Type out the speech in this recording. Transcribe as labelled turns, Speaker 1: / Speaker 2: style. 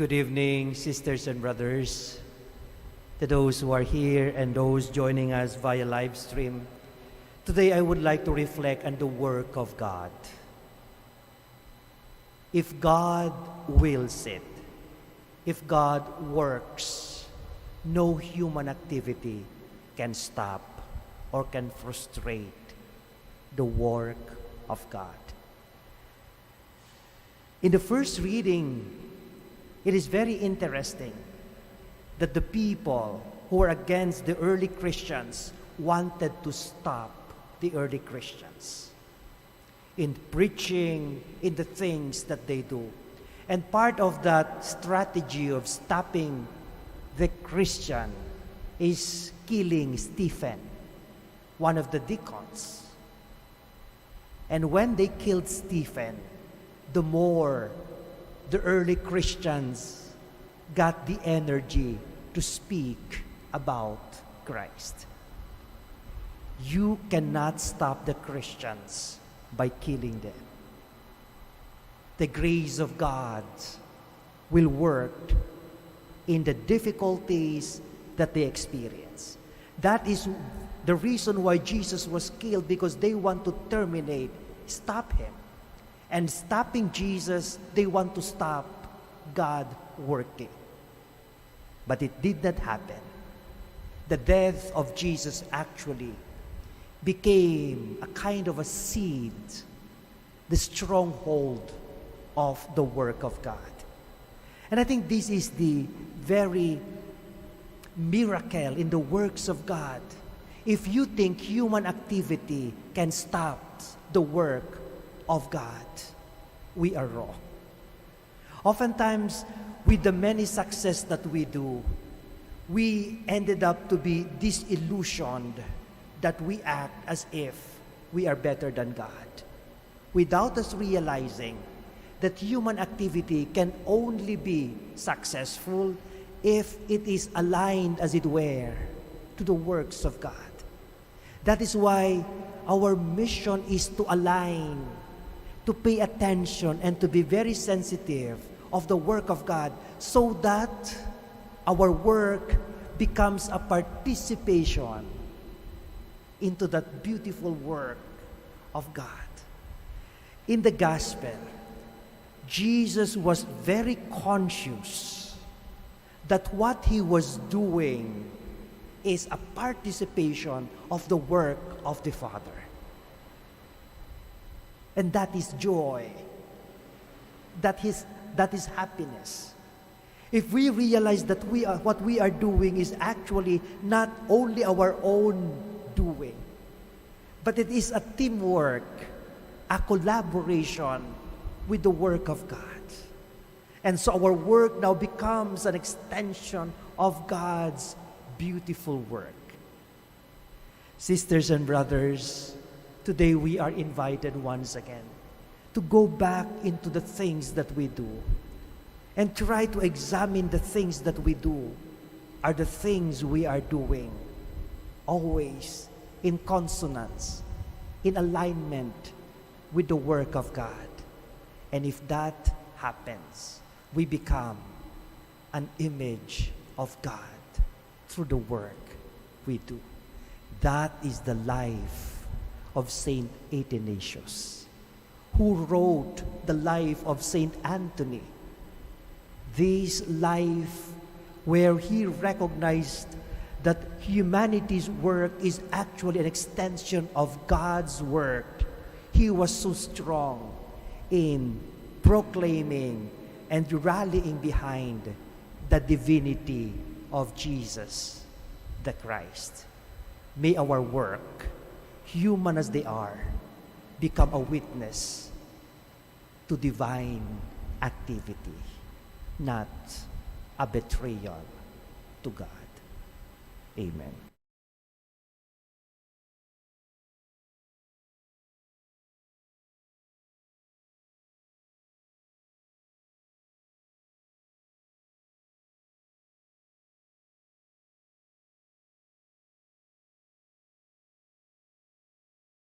Speaker 1: Good evening, sisters and brothers, to those who are here and those joining us via live stream. Today I would like to reflect on the work of God. If God wills it, if God works, no human activity can stop or can frustrate the work of God. In the first reading, it is very interesting that the people who were against the early Christians wanted to stop the early Christians in preaching, in the things that they do. And part of that strategy of stopping the Christian is killing Stephen, one of the deacons. And when they killed Stephen, the more the early Christians got the energy to speak about Christ. You cannot stop the Christians by killing them. The grace of God will work in the difficulties that they experience. That is the reason why Jesus was killed, because they want to stop him. And stopping Jesus, they want to stop God working. But it did not happen. The death of Jesus actually became a kind of a seed, the stronghold of the work of God. And I think this is the very miracle in the works of God. If you think human activity can stop the work of God, we are wrong. Oftentimes, with the many success that we do, we ended up to be disillusioned that we act as if we are better than God, without us realizing that human activity can only be successful if it is aligned, as it were, to the works of God. That is why our mission is to align, to pay attention, and to be very sensitive of the work of God, so that our work becomes a participation into that beautiful work of God. In the gospel, Jesus was very conscious that what he was doing is a participation of the work of the Father. And that is joy. That is happiness. If we realize that what we are doing is actually not only our own doing, but it is a teamwork, a collaboration with the work of God. And so our work now becomes an extension of God's beautiful work. Sisters and brothers, today we are invited once again to go back into the things that we do and try to examine the things that we do. Are the things we are doing always in consonance, in alignment with the work of God? And if that happens, we become an image of God through the work we do. That is the life of Saint Athanasius, who wrote the life of Saint Anthony. This life where he recognized that humanity's work is actually an extension of God's work. He was so strong in proclaiming and rallying behind the divinity of Jesus the Christ. May our work, human as they are, become a witness to divine activity, not a betrayal to God. Amen.